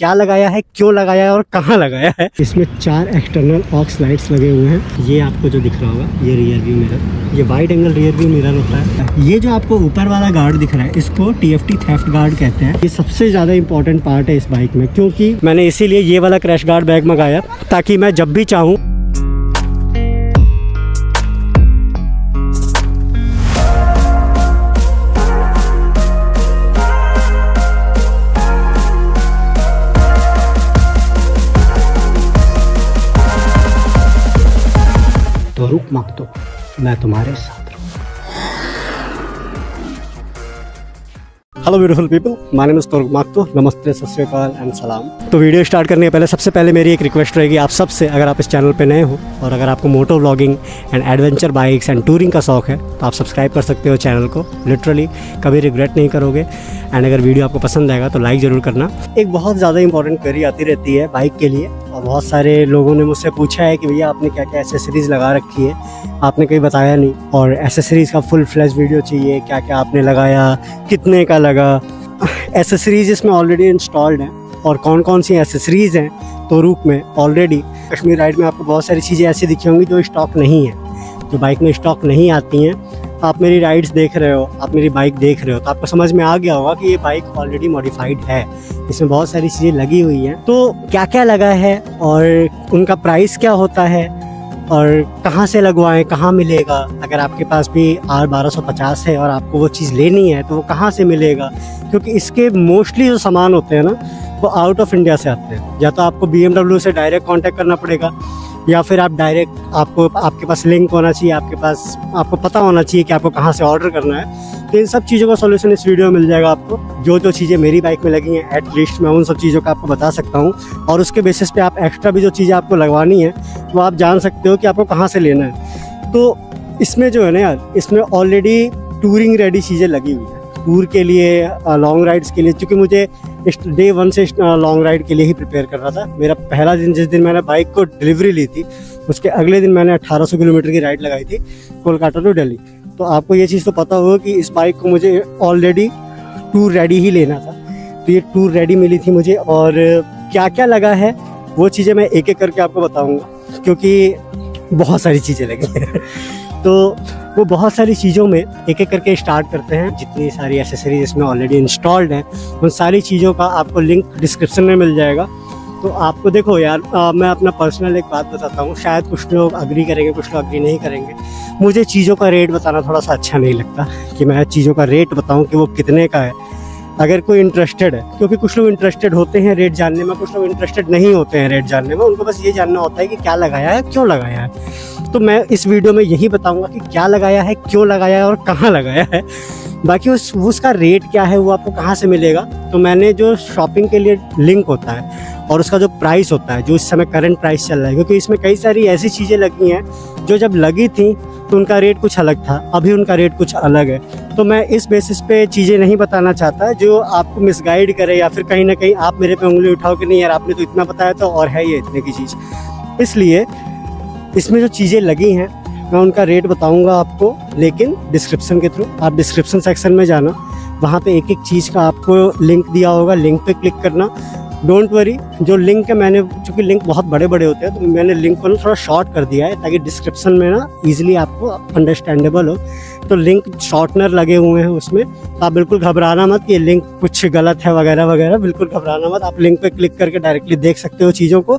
क्या लगाया है, क्यों लगाया है और कहाँ लगाया है। इसमें 4 एक्सटर्नल ऑक्स लाइट्स लगे हुए हैं। ये आपको जो दिख रहा होगा ये रियर व्यू मिरर, ये wide angle rear view mirror होता है। ये जो आपको ऊपर वाला गार्ड दिख रहा है इसको TFT थेफ्ट गार्ड कहते हैं। ये सबसे ज़्यादा इंपॉर्टेंट पार्ट है इस बाइक में, क्योंकि मैंने इसीलिए ये वाला क्रैश गार्ड बैग मंगाया ताकि मैं जब भी चाहूँ तो रुक मत तो मैं तुम्हारे साथ रहूं। Hello beautiful people, my name is Toruk Makto. नमस्ते, सत श्री अकाल एंड सलाम। तो वीडियो स्टार्ट करने के पहले सबसे पहले मेरी एक रिक्वेस्ट रहेगी आप सबसे, अगर आप इस चैनल पे नए हो और अगर आपको moto vlogging and adventure bikes and touring का शौक है तो आप सब्सक्राइब कर सकते हो चैनल को। लिटरली कभी रिग्रेट नहीं करोगे। एंड अगर वीडियो आपको पसंद आएगा तो लाइक ज़रूर करना। एक बहुत ज़्यादा इंपॉर्टेंट क्वेरी आती रहती है बाइक के लिए, और बहुत सारे लोगों ने मुझसे पूछा है कि भैया आपने क्या क्या एसेसरीज़ लगा रखी है, आपने कहीं बताया नहीं, और एसेसरीज़ का फुल फ्लैश वीडियो चाहिए, क्या क्या आपने लगाया, कितने का लगा। एसेसरीज़ इसमें ऑलरेडी इंस्टॉल्ड हैं, और कौन कौन सी एसेसरीज़ हैं तोरुक में ऑलरेडी। कश्मीर राइड में आपको बहुत सारी चीज़ें ऐसी दिखी होंगी जो स्टॉक नहीं है, जो बाइक में स्टॉक नहीं आती हैं। आप मेरी राइड्स देख रहे हो, आप मेरी बाइक देख रहे हो, तो आपको समझ में आ गया होगा कि ये बाइक ऑलरेडी मॉडिफाइड है, इसमें बहुत सारी चीज़ें लगी हुई हैं। तो क्या क्या लगा है और उनका प्राइस क्या होता है और कहाँ से लगवाएं, कहाँ मिलेगा। अगर आपके पास भी R1250 है और आपको वो चीज़ लेनी है तो वो कहाँ से मिलेगा, क्योंकि इसके मोस्टली जो सामान होते हैं ना वो आउट ऑफ इंडिया से आते हैं। या तो आपको BMW से डायरेक्ट कांटेक्ट करना पड़ेगा, या फिर आप डायरेक्ट आपके पास लिंक होना चाहिए, आपको पता होना चाहिए कि आपको कहाँ से ऑर्डर करना है। तो इन सब चीज़ों का सॉल्यूशन इस वीडियो में मिल जाएगा आपको। जो जो चीज़ें मेरी बाइक में लगी हैं एटलीस्ट मैं उन सब चीज़ों का आपको बता सकता हूँ, और उसके बेसिस पे आप एक्स्ट्रा भी जो चीज़ें आपको लगवानी है वो आप जान सकते हो कि आपको कहाँ से लेना है। तो इसमें जो है ना यार, इसमें ऑलरेडी टूरिंग रेडी चीज़ें लगी हुई हैं टूर के लिए, लॉन्ग राइड्स के लिए। क्योंकि मुझे डे 1 से लॉन्ग राइड के लिए ही प्रिपेयर कर रहा था। मेरा पहला दिन जिस दिन मैंने बाइक को डिलीवरी ली थी उसके अगले दिन मैंने 1800 किलोमीटर की राइड लगाई थी कोलकाता टू दिल्ली। तो आपको ये चीज़ तो पता होगा कि इस बाइक को मुझे ऑलरेडी टूर रेडी ही लेना था, तो ये टूर रेडी मिली थी मुझे। और क्या क्या लगा है वो चीज़ें मैं एक एक करके आपको बताऊँगा, क्योंकि बहुत सारी चीज़ें लगी हैं। तो वो बहुत सारी चीज़ों में एक एक करके स्टार्ट करते हैं। जितनी सारी एसेसरीज इसमें ऑलरेडी इंस्टॉल्ड हैं उन सारी चीज़ों का आपको लिंक डिस्क्रिप्शन में मिल जाएगा। तो आपको देखो यार, मैं अपना पर्सनल एक बात बताता हूँ, शायद कुछ लोग अग्री करेंगे, कुछ लोग अग्री नहीं करेंगे। मुझे चीज़ों का रेट बताना थोड़ा सा अच्छा नहीं लगता कि मैं चीज़ों का रेट बताऊँ कि वो कितने का है। अगर कोई इंटरेस्टेड है, क्योंकि कुछ लोग इंटरेस्टेड होते हैं रेट जानने में, कुछ लोग इंटरेस्टेड नहीं होते हैं रेट जानने में, उनको बस ये जानना होता है कि क्या लगाया है, क्यों लगाया है। तो मैं इस वीडियो में यही बताऊंगा कि क्या लगाया है, क्यों लगाया है और कहाँ लगाया है। बाकी उसका रेट क्या है, वो आपको कहाँ से मिलेगा। तो मैंने जो शॉपिंग के लिए लिंक होता है और उसका जो प्राइस होता है, जो इस समय करंट प्राइस चल रहा है, क्योंकि इसमें कई सारी ऐसी चीज़ें लगी हैं जो जब लगी थी तो उनका रेट कुछ अलग था, अभी उनका रेट कुछ अलग है। तो मैं इस बेसिस पे चीज़ें नहीं बताना चाहता जो आपको मिसगाइड करे, या फिर कहीं ना कहीं आप मेरे पे उंगली उठाओ कि नहीं यार आपने तो इतना बताया था और है ये इतने की चीज़। इसलिए इसमें जो चीज़ें लगी हैं मैं उनका रेट बताऊंगा आपको, लेकिन डिस्क्रिप्शन के थ्रू। आप डिस्क्रिप्शन सेक्शन में जाना, वहाँ पे एक एक चीज़ का आपको लिंक दिया होगा, लिंक पे क्लिक करना। डोंट वरी, जो लिंक है मैंने, चूँकि लिंक बहुत बड़े बड़े होते हैं तो मैंने लिंक को ना थोड़ा शॉर्ट कर दिया है ताकि डिस्क्रिप्शन में ना ईजिली आपको अंडरस्टैंडेबल हो। तो लिंक शॉर्टनर लगे हुए हैं उसमें, तो आप बिल्कुल घबराना मत कि ये लिंक कुछ गलत है वगैरह वगैरह, बिल्कुल घबराना मत। आप लिंक पे क्लिक करके डायरेक्टली देख सकते हो चीज़ों को।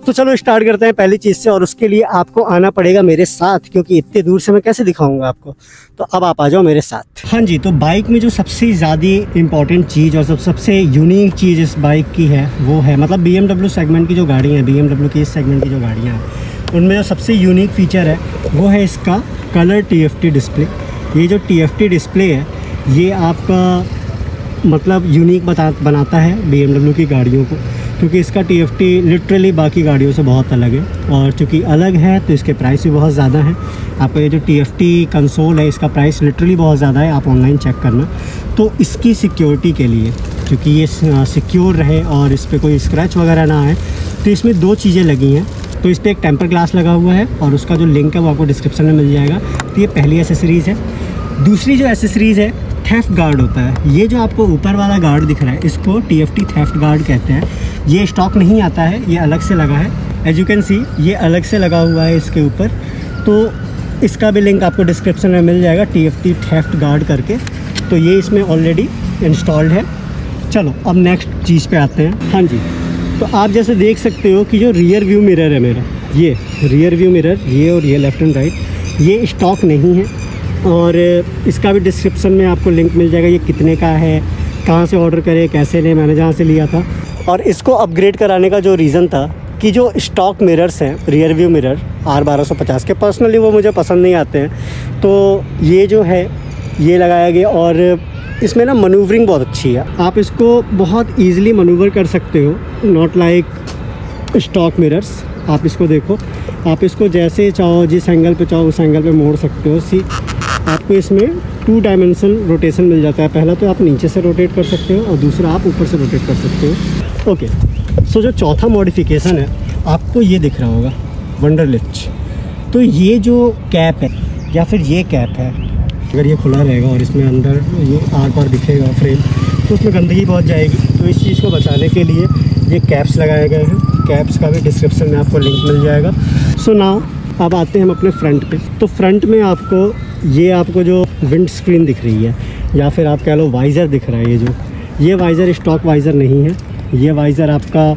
तो चलो स्टार्ट करते हैं पहली चीज़ से, और उसके लिए आपको आना पड़ेगा मेरे साथ, क्योंकि इतने दूर से मैं कैसे दिखाऊंगा आपको। तो अब आप आ जाओ मेरे साथ। हाँ जी, तो बाइक में जो सबसे ज़्यादा इंपॉर्टेंट चीज़ और सबसे यूनिक चीज़ इस बाइक की है वो है, मतलब BMW सेगमेंट की जो गाड़ियाँ हैं, BMW की इस सेगमेंट की जो गाड़ियाँ हैं उनमें जो सबसे यूनिक फीचर है वो है इसका कलर TFT डिस्प्ले। ये जो TFT डिस्प्ले है ये आपका मतलब यूनिक बनाता है BMW की गाड़ियों को, क्योंकि इसका TFT लिटरली बाकी गाड़ियों से बहुत अलग है। और चूँकि अलग है तो इसके प्राइस भी बहुत ज़्यादा है। आपका ये जो TFT कंसोल है इसका प्राइस लिटरली बहुत ज़्यादा है, आप ऑनलाइन चेक करना। तो इसकी सिक्योरिटी के लिए, क्योंकि ये सिक्योर रहे और इस पर कोई स्क्रैच वगैरह ना आए, तो इसमें 2 चीज़ें लगी हैं। तो इस पर एक टेम्पर ग्लास लगा हुआ है और उसका जो लिंक है वो आपको डिस्क्रिप्शन में मिल जाएगा। तो ये पहली एसेसरीज़ है। दूसरी जो एसेसरीज़ है थेफ्ट गार्ड होता है। ये जो आपको ऊपर वाला गार्ड दिख रहा है इसको TFT थेफ्ट गार्ड कहते हैं। ये स्टॉक नहीं आता है, ये अलग से लगा है। एज यू कैन सी ये अलग से लगा हुआ है इसके ऊपर। तो इसका भी लिंक आपको डिस्क्रिप्शन में मिल जाएगा, TFT थेफ्ट गार्ड करके। तो ये इसमें ऑलरेडी इंस्टॉल्ड है। चलो अब नेक्स्ट चीज़ पे आते हैं। हाँ जी, तो आप जैसे देख सकते हो कि जो रियर व्यू मिरर है मेरा, ये रियर व्यू मिरर, ये और ये लेफ़्ट एंड राइट, ये स्टॉक नहीं है। और इसका भी डिस्क्रिप्शन में आपको लिंक मिल जाएगा, ये कितने का है, कहाँ से ऑर्डर करें, कैसे लें, मैंने जहाँ से लिया था। और इसको अपग्रेड कराने का जो रीज़न था कि जो स्टॉक मिरर्स हैं, रियर व्यू मिरर R1250 के, पर्सनली वो मुझे पसंद नहीं आते हैं। तो ये जो है ये लगाया गया और इसमें ना मनूवरिंग बहुत अच्छी है। आप इसको बहुत ईज़िली मनूवर कर सकते हो, नॉट लाइक स्टॉक मिरर्स। आप इसको देखो, आप इसको जैसे चाहो, जिस एंगल पे चाहो उस एंगल पे मोड़ सकते हो। आपको इसमें 2 डायमेंशन रोटेशन मिल जाता है। पहला तो आप नीचे से रोटेट कर सकते हो और दूसरा आप ऊपर से रोटेट कर सकते हो। ओके, सो जो चौथा मॉडिफिकेशन है आपको ये दिख रहा होगा, वंडरलिच। तो ये जो कैप है या फिर ये कैप है, अगर ये खुला रहेगा और इसमें अंदर ये आर पार दिखेगा फ्रेम, तो उसमें गंदगी बहुत जाएगी। तो इस चीज़ को बचाने के लिए ये कैप्स लगाए गए हैं। कैप्स का भी डिस्क्रिप्शन में आपको लिंक मिल जाएगा। सो नाउ अब आते हैं हम अपने फ्रंट पे। तो फ्रंट में आपको जो विंड स्क्रीन दिख रही है या फिर आप कह लो वाइज़र दिख रहा है, ये वाइज़र स्टॉक वाइज़र नहीं है। ये वाइज़र आपका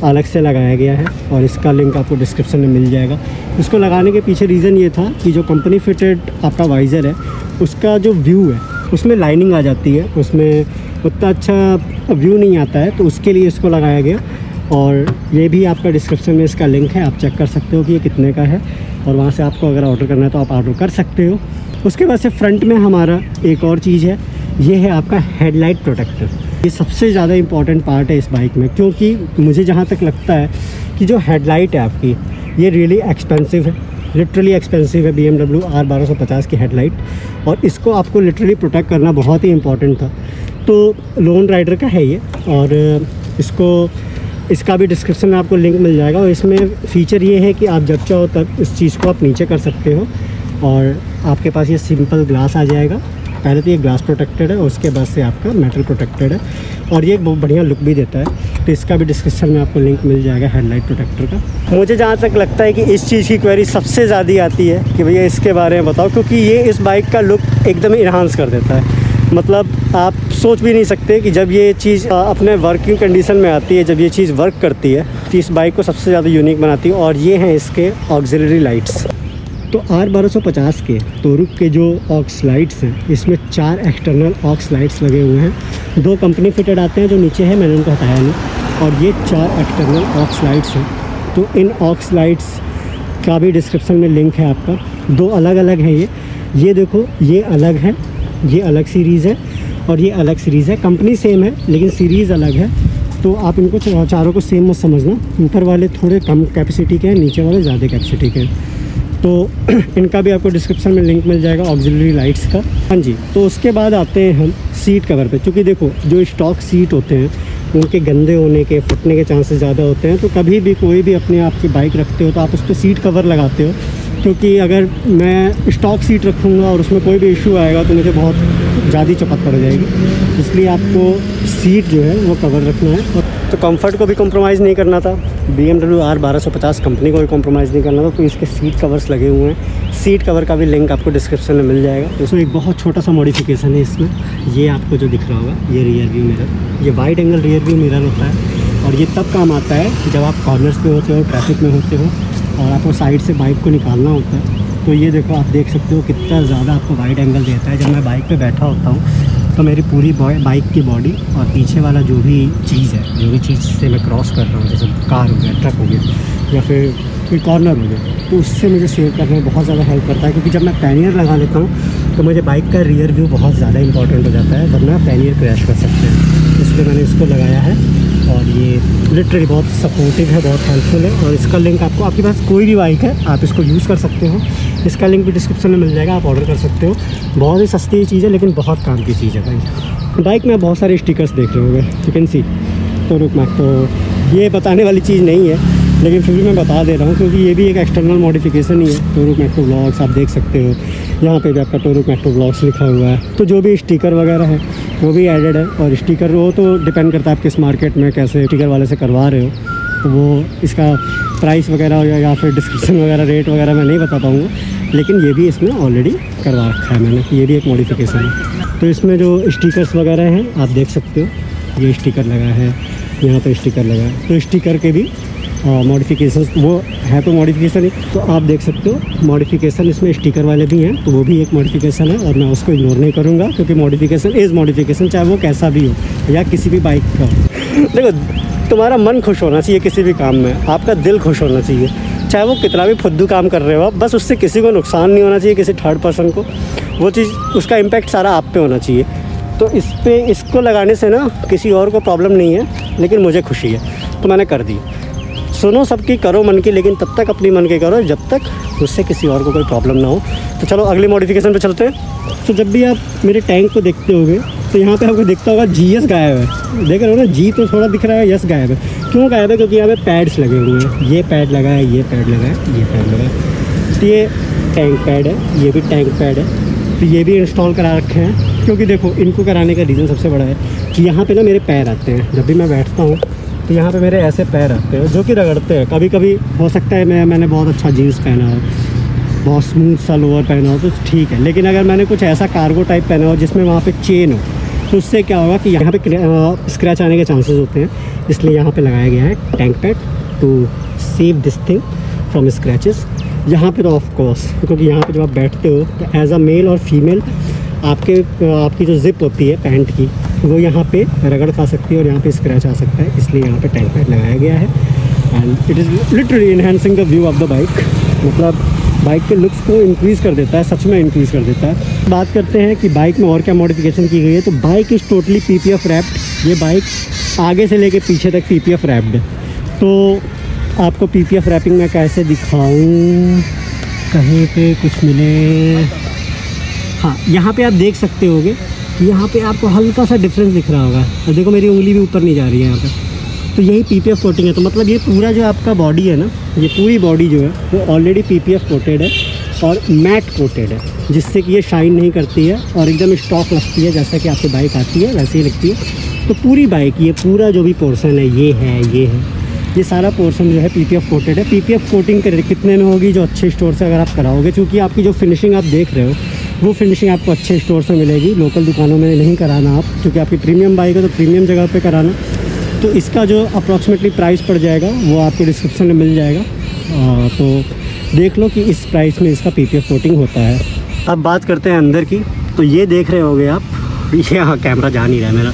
अलग से लगाया गया है और इसका लिंक आपको डिस्क्रिप्शन में मिल जाएगा। इसको लगाने के पीछे रीज़न ये था कि जो कंपनी फिटेड आपका वाइज़र है उसका जो व्यू है उसमें लाइनिंग आ जाती है, उसमें उतना अच्छा व्यू नहीं आता है, तो उसके लिए इसको लगाया गया। और ये भी आपका डिस्क्रिप्शन में इसका लिंक है, आप चेक कर सकते हो कि ये कितने का है और वहाँ से आपको अगर ऑर्डर करना है तो आप ऑर्डर कर सकते हो। उसके बाद से फ्रंट में हमारा एक और चीज़ है, ये है आपका हेडलाइट प्रोटेक्टर। ये सबसे ज़्यादा इम्पॉर्टेंट पार्ट है इस बाइक में, क्योंकि मुझे जहाँ तक लगता है कि जो हेडलाइट है आपकी, ये रियली एक्सपेंसिव है, लिटरली एक्सपेंसिव है। BMW R1250 की हेडलाइट, और इसको आपको लिटरली प्रोटेक्ट करना बहुत ही इम्पॉर्टेंट था। तो लोन राइडर का है ये, और इसका भी डिस्क्रिप्शन में आपको लिंक मिल जाएगा। और इसमें फ़ीचर ये है कि आप जब चाहो तक इस चीज़ को आप नीचे कर सकते हो और आपके पास ये सिंपल ग्लास आ जाएगा। पहले तो ये ग्लास प्रोटेक्टेड है और उसके बाद से आपका मेटल प्रोटेक्टेड है, और ये बहुत बढ़िया लुक भी देता है। तो इसका भी डिस्क्रिप्शन में आपको लिंक मिल जाएगा हेडलाइट प्रोटेक्टर का। मुझे जहाँ तक लगता है कि इस चीज़ की क्वेरी सबसे ज़्यादा आती है कि भैया इसके बारे में बताओ, क्योंकि ये इस बाइक का लुक एकदम इन्हांस कर देता है। मतलब आप सोच भी नहीं सकते कि जब ये चीज़ अपने वर्किंग कंडीशन में आती है, जब ये चीज़ वर्क करती है, तो इस बाइक को सबसे ज़्यादा यूनिक बनाती है। और ये हैं इसके ऑक्सिलरी लाइट्स। तो R1250 के टोरुक के जो ऑक्स लाइट्स हैं, इसमें 4 एक्सटर्नल ऑक्स लाइट्स लगे हुए हैं। 2 कंपनी फिटेड आते हैं, जो नीचे है मैंने उनको हटाया नहीं, और ये 4 एक्सटर्नल ऑक्स लाइट्स हैं। तो इन ऑक्स लाइट्स का भी डिस्क्रिप्शन में लिंक है आपका। 2 अलग अलग हैं ये देखो, ये अलग है, ये अलग सीरीज़ है और ये अलग सीरीज़ है। कंपनी सेम है लेकिन सीरीज़ अलग है। तो आप इनको चारों को सेम मत समझना, ऊपर वाले थोड़े कम कैपेसिटी के हैं, नीचे वाले ज़्यादा कैपेसिटी के हैं। तो इनका भी आपको डिस्क्रिप्शन में लिंक मिल जाएगा ऑक्सिलरी लाइट्स का। हाँ जी, तो उसके बाद आते हैं हम सीट कवर पे। क्योंकि देखो जो स्टॉक सीट होते हैं उनके गंदे होने के, फटने के चांसेस ज़्यादा होते हैं। तो कभी भी कोई भी अपने आप की बाइक रखते हो तो आप उस पर सीट कवर लगाते हो, क्योंकि अगर मैं स्टॉक सीट रखूँगा और उसमें कोई भी इशू आएगा तो मुझे बहुत ज़्यादा चपत पड़ जाएगी। इसलिए आपको सीट जो है वो कवर रखना है। तो कंफर्ट को भी कॉम्प्रोमाइज़ नहीं करना था, BMW R1250 कंपनी को भी कॉम्प्रोमाइज़ नहीं करना था, तो इसके सीट कवर्स लगे हुए हैं। सीट कवर का भी लिंक आपको डिस्क्रिप्शन में मिल जाएगा। इसमें एक बहुत छोटा सा मॉडिफिकेशन है इसमें, ये आपको जो दिख रहा होगा, ये रियर व्यू मिरर, ये wide angle rear view mirror होता है। और ये तब काम आता है कि जब आप कॉर्नर्स पे होते हो, ट्रैफिक में होते हो और आपको साइड से बाइक को निकालना होता है। तो ये देखो, आप देख सकते हो कितना ज़्यादा आपको वाइड एंगल देता है। जब मैं बाइक पे बैठा होता हूँ तो मेरी पूरी बाइक की बॉडी और पीछे वाला जो भी चीज़ है, जो भी चीज़ से मैं क्रॉस कर रहा हूँ, जैसे कार हो गया, ट्रक हो गया या फिर कोई कॉर्नर हो गया, तो उससे मुझे सेव करने में बहुत ज़्यादा हेल्प करता है। क्योंकि जब मैं पैनियर लगा लेता हूँ तो मुझे बाइक का रियर व्यू बहुत ज़्यादा इंपॉर्टेंट हो जाता है, वरना पैनियर क्रैश कर सकते हैं। इसलिए मैंने इसको लगाया है और ये लिटरली बहुत सपोर्टिव है, बहुत हेल्पफुल है। और इसका लिंक आपके पास कोई भी बाइक है आप इसको यूज़ कर सकते हो, इसका लिंक भी डिस्क्रिप्शन में मिल जाएगा, आप ऑर्डर कर सकते हो। बहुत ही सस्ती चीज़ है लेकिन बहुत काम की चीज़ है भाई। बाइक में बहुत सारे स्टिकर्स देख रहे होंगे, यू कैन सी। तो रुक मैं, तो ये बताने वाली चीज़ नहीं है लेकिन फिर भी मैं बता दे रहा हूँ, क्योंकि ये भी एक एक्सटर्नल मॉडिफिकेशन ही है। टोरुक मेट्रो ब्लॉग्स आप देख सकते हो, यहाँ पे भी आपका टोरुक मेट्रो ब्लॉग्स लिखा हुआ है। तो जो भी स्टिकर वगैरह है वो भी एडेड है। और स्टिकर वो तो डिपेंड करता है आप किस मार्केट में कैसे स्टिकर वाले से करवा रहे हो, तो वो इसका प्राइस वगैरह या फिर डिस्क्रिप्शन वगैरह रेट वगैरह मैं नहीं बता पाऊँगा, लेकिन ये भी इसमें ऑलरेडी करवा रखा है मैंने, ये भी एक मॉडिफिकेशन है। तो इसमें जो स्टिकर्स वगैरह हैं आप देख सकते हो, ये स्टिकर लगा है, यहाँ पे स्टिकर लगा है, तो स्टिकर के भी मॉडिफिकेशन वो है तो मॉडिफिकेशन ही, तो आप देख सकते हो मॉडिफिकेशन इसमें स्टिकर वाले भी हैं, तो वो भी एक मॉडिफिकेशन है और मैं उसको इग्नोर नहीं करूँगा, क्योंकि मॉडिफिकेशन इज़ मॉडिफिकेशन, चाहे वो कैसा भी हो या किसी भी बाइक का हो। देखो, तुम्हारा मन खुश होना चाहिए किसी भी काम में, आपका दिल खुश होना चाहिए, चाहे वो कितना भी फुद्दू काम कर रहे हो आप, बस उससे किसी को नुकसान नहीं होना चाहिए, किसी थर्ड पर्सन को, वो चीज़ उसका इम्पैक्ट सारा आप पे होना चाहिए। तो इसको लगाने से ना किसी और को प्रॉब्लम नहीं है, लेकिन मुझे खुशी है, तो मैंने कर दी। सुनो सबकी, करो मन की, लेकिन तब तक अपनी मन की करो जब तक उससे किसी और को कोई प्रॉब्लम ना हो। तो चलो अगली मॉडिफिकेशन पे चलते हैं। तो जब भी आप मेरे टैंक को देखते होगे तो यहाँ पे आपको दिखता होगा GS गायब है, देख रहे हो ना, G तो थोड़ा दिख रहा है, यस गायब है। क्यों गायब है? क्योंकि यहाँ पे पैड्स लगे हुए हैं, ये पैड लगा है, ये पैड लगा है, ये पैड लगा है, तो ये टैंक पैड है, ये भी टैंक पैड है, तो ये भी इंस्टॉल करा रखे हैं। क्योंकि देखो, इनको कराने का रीज़न सबसे बड़ा है कि यहाँ पे ना मेरे पैर आते हैं, जब भी मैं बैठता हूँ तो यहाँ पे मेरे ऐसे पैर आते हैं जो कि रगड़ते हैं। कभी कभी हो सकता है मैंने बहुत अच्छा जीन्स पहना हो, बहुत स्मूथ सा लोअर पहना हो तो ठीक है, लेकिन अगर मैंने कुछ ऐसा कार्गो टाइप पहना हो जिसमें वहाँ पे चेन हो, तो उससे क्या होगा कि यहाँ पे स्क्रैच आने के चांसेस होते हैं। इसलिए यहाँ पे लगाया गया है tank pad to save this thing from scratches. यहाँ पे तो ऑफ कोर्स, क्योंकि यहाँ पे जब आप बैठते हो तो एज अ मेल और फीमेल आपकी जो जिप होती है पैंट की, वो यहाँ पे रगड़ खा सकती है और यहाँ पे स्क्रैच आ सकता है, इसलिए यहाँ पे टैंक पैड लगाया गया है। And it is literally enhancing the view of the bike, मतलब बाइक के लुक्स को इंक्रीज़ कर देता है, सच में इंक्रीज़ कर देता है। बात करते हैं कि बाइक में और क्या मॉडिफिकेशन की गई है, तो bike is totally PPF wrapped. ये बाइक आगे से लेके पीछे तक PPF रैप्ड है। तो आपको PPF रैपिंग में कैसे दिखाऊँ, कहीं पे कुछ मिले, हाँ यहाँ पे आप देख सकते होगे कि यहाँ पे आपको हल्का सा डिफरेंस दिख रहा होगा, और देखो मेरी उंगली भी ऊपर नहीं जा रही है यहाँ पे, तो यही PPF कोटिंग है। तो मतलब ये पूरा जो आपका बॉडी है ना, ये पूरी बॉडी जो है वो ऑलरेडी PPF कोटेड है और मैट कोटेड है, जिससे कि ये शाइन नहीं करती है और एकदम स्टॉक लगती है, जैसा कि आपकी बाइक आती है वैसे ही लगती है। तो पूरी बाइक, ये पूरा जो भी पोर्शन है, ये सारा पोर्शन जो है PPF कोटेड है। PPF कोटिंग कितने में होगी, जो अच्छे स्टोर से अगर आप कराओगे, क्योंकि आपकी जो फिनिशिंग आप देख रहे हो वो फिनिशिंग आपको अच्छे स्टोर से मिलेगी, लोकल दुकानों में नहीं कराना आप, क्योंकि आपकी प्रीमियम बाइक है तो प्रीमियम जगह पे कराना। तो इसका जो अप्रॉक्सीमेटली प्राइस पड़ जाएगा वो आपको डिस्क्रिप्शन में मिल जाएगा, तो देख लो कि इस प्राइस में इसका PPF कोटिंग होता है। अब बात करते हैं अंदर की। तो ये देख रहे होगे आप, ये हाँ कैमरा जा नहीं रहा है मेरा,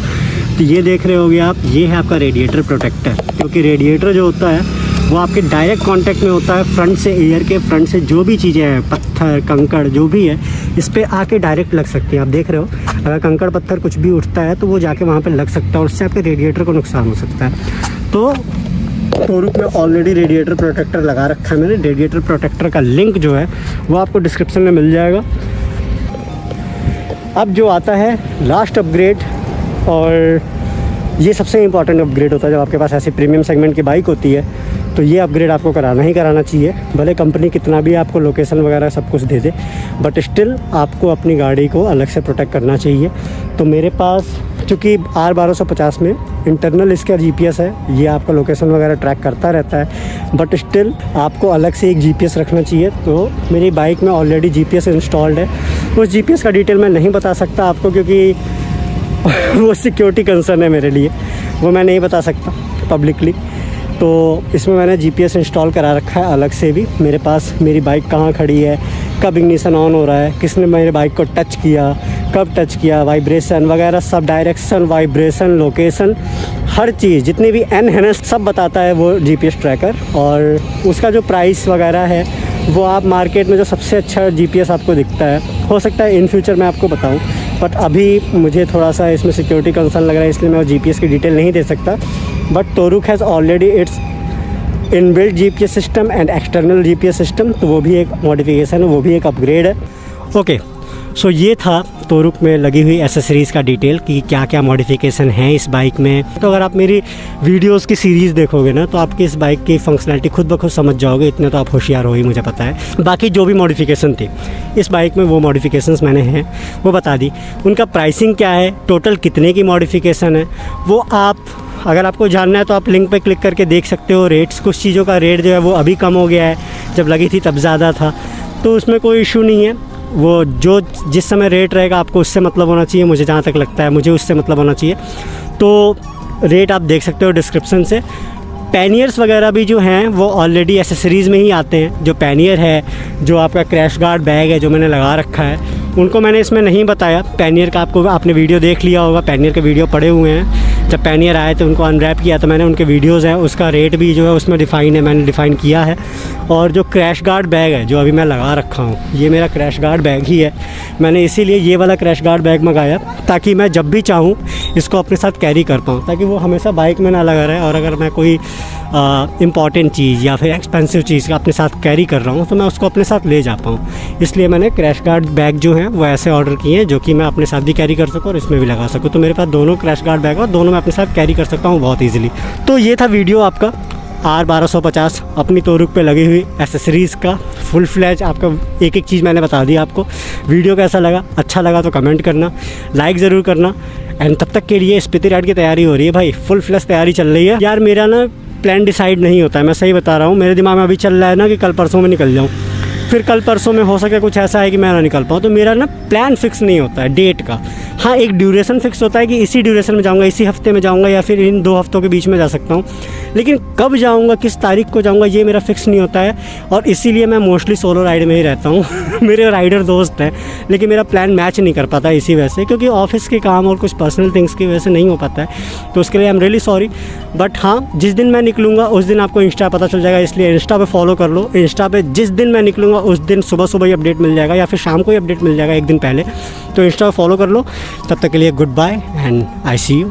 तो ये देख रहे होगे आप, ये है आपका रेडिएटर प्रोटेक्टर। क्योंकि रेडिएटर जो होता है वो आपके डायरेक्ट कांटेक्ट में होता है फ्रंट से, एयर के फ्रंट से जो भी चीज़ें हैं, पत्थर कंकड़ जो भी है, इस पर आके डायरेक्ट लग सकती है। आप देख रहे हो, अगर कंकड़ पत्थर कुछ भी उठता है तो वो जाके वहाँ पे लग सकता है और उससे आपके रेडिएटर को नुकसान हो सकता है। तो टोरूक में ऑलरेडी रेडिएटर प्रोटेक्टर लगा रखा है मैंने। रेडिएटर प्रोटेक्टर का लिंक जो है वो आपको डिस्क्रिप्शन में मिल जाएगा। अब जो आता है लास्ट अपग्रेड, और ये सबसे इम्पॉर्टेंट अपग्रेड होता है जब आपके पास ऐसी प्रीमियम सेगमेंट की बाइक होती है, तो ये अपग्रेड आपको कराना ही कराना चाहिए। भले कंपनी कितना भी आपको लोकेशन वगैरह सब कुछ दे दे, बट स्टिल आपको अपनी गाड़ी को अलग से प्रोटेक्ट करना चाहिए। तो मेरे पास चूँकि R1250 में इंटरनल इसका GPS है, ये आपका लोकेशन वगैरह ट्रैक करता रहता है, बट स्टिल आपको अलग से एक GPS रखना चाहिए। तो मेरी बाइक में ऑलरेडी GPS इंस्टॉल्ड है। उस GPS का डिटेल मैं नहीं बता सकता आपको, क्योंकि वो सिक्योरिटी कंसर्न है मेरे लिए, वो मैं नहीं बता सकता पब्लिकली। तो इसमें मैंने GPS इंस्टॉल करा रखा है अलग से भी। मेरे पास मेरी बाइक कहाँ खड़ी है, कब इग्निशन ऑन हो रहा है, किसने मेरे बाइक को टच किया, कब टच किया, वाइब्रेशन वगैरह सब, डायरेक्शन, वाइब्रेशन, लोकेशन, हर चीज़ जितनी भी एन है सब बताता है वो GPS ट्रैकर। और उसका जो प्राइस वगैरह है वो आप मार्केट में जो सबसे अच्छा GPS आपको दिखता है, हो सकता है इन फ्यूचर मैं आपको बताऊं, बट अभी मुझे थोड़ा सा इसमें सिक्योरिटी कंसर्न लग रहा है, इसलिए मैं GPS की डिटेल नहीं दे सकता। But Toruk has already its inbuilt GPS system and external GPS system, तो वो भी एक मॉडिफिकेशन है, वो भी एक अपग्रेड है। ओके, सो ये था तोरुक में लगी हुई एसेसरीज़ का डिटेल कि क्या क्या मॉडिफिकेशन है इस बाइक में। तो अगर आप मेरी वीडियोस की सीरीज़ देखोगे ना तो आपकी इस बाइक की फंक्शनैलिटी खुद ब खुद समझ जाओगे, इतने तो आप होशियार हो ही, मुझे पता है। बाकी जो भी मॉडिफिकेशन थी इस बाइक में वो मॉडिफिकेशंस मैंने हैं वो बता दी। उनका प्राइसिंग क्या है, टोटल कितने की मॉडिफिकेशन है, वो आप अगर आपको जानना है तो आप लिंक पे क्लिक करके देख सकते हो। रेट्स, कुछ चीज़ों का रेट जो है वो अभी कम हो गया है, जब लगी थी तब ज़्यादा था, तो उसमें कोई इशू नहीं है। वो जो जिस समय रेट रहेगा आपको उससे मतलब होना चाहिए, मुझे जहाँ तक लगता है मुझे उससे मतलब होना चाहिए। तो रेट आप देख सकते हो डिस्क्रिप्शन से। पैनियर्स वगैरह भी जो हैं वो ऑलरेडी एसेसरीज़ में ही आते हैं। जो पैनियर है, जो आपका क्रैश गार्ड बैग है जो मैंने लगा रखा है, उनको मैंने इसमें नहीं बताया। पैनियर का आपने वीडियो देख लिया होगा, पैनियर के वीडियो पड़े हुए हैं। जब पैनियर आए तो उनको अनरैप किया तो मैंने उनके वीडियोज़ हैं, उसका रेट भी जो है उसमें डिफ़ाइन है, मैंने डिफ़ाइन किया है। और जो क्रैश गार्ड बैग है जो अभी मैं लगा रखा हूँ, ये मेरा क्रैश गार्ड बैग ही है। मैंने इसीलिए ये वाला क्रैश गार्ड बैग मंगाया ताकि मैं जब भी चाहूँ इसको अपने साथ कैरी कर पाऊँ, ताकि वो हमेशा बाइक में ना लगा रहे। और अगर मैं कोई इम्पॉर्टेंट चीज़ या फिर एक्सपेंसिव चीज़ अपने साथ कैरी कर रहा हूँ तो मैं उसको अपने साथ ले जा पाऊँ। इसलिए मैंने क्रैश गार्ड बैग जो हैं वो ऐसे ऑर्डर किए हैं जो कि मैं अपने साथ भी कैरी कर सकूँ और इसमें भी लगा सकूँ। तो मेरे पास दोनों क्रैश गार्ड बैग और दोनों मैं अपने साथ कैरी कर सकता हूँ बहुत ईजिली। तो ये था वीडियो आपका R1250 अपनी तोरुक पे लगी हुई एसेसरीज़ का फुल फ्लैज। आपका एक एक चीज़ मैंने बता दी आपको। वीडियो कैसा लगा, अच्छा लगा तो कमेंट करना, लाइक ज़रूर करना। एंड तब तक के लिए स्पीति राइड की तैयारी हो रही है भाई, फुल फ्लैश तैयारी चल रही है। यार मेरा ना प्लान डिसाइड नहीं होता है, मैं सही बता रहा हूँ। मेरे दिमाग में अभी चल रहा है ना कि कल परसों में निकल जाऊँ, फिर कल परसों में हो सके कुछ ऐसा है कि मैं ना निकल पाऊँ। तो मेरा ना प्लान फिक्स नहीं होता है डेट का। हाँ, एक ड्यूरेशन फिक्स होता है कि इसी ड्यूरेशन में जाऊँगा, इसी हफ्ते में जाऊँगा या फिर इन 2 हफ्तों के बीच में जा सकता हूँ, लेकिन कब जाऊँगा, किस तारीख को जाऊँगा, ये मेरा फिक्स नहीं होता है। और इसीलिए मैं मोस्टली सोलो राइड में ही रहता हूँ। मेरे राइडर दोस्त हैं लेकिन मेरा प्लान मैच नहीं कर पाता इसी वजह से, क्योंकि ऑफिस के काम और कुछ पर्सनल थिंग्स की वजह से नहीं हो पाता है। तो उसके लिए I am really sorry. But हाँ, जिस दिन मैं निकलूँगा उस दिन आपको इंस्टा पता चल जाएगा, इसलिए इंस्टा पे फॉलो कर लो। इंस्टा पे जिस दिन मैं निकलूँगा उस दिन सुबह सुबह ही अपडेट मिल जाएगा या फिर शाम को ही अपडेट मिल जाएगा, एक दिन पहले। तो इंस्टा पे फॉलो कर लो। तब तक के लिए goodbye and I see you.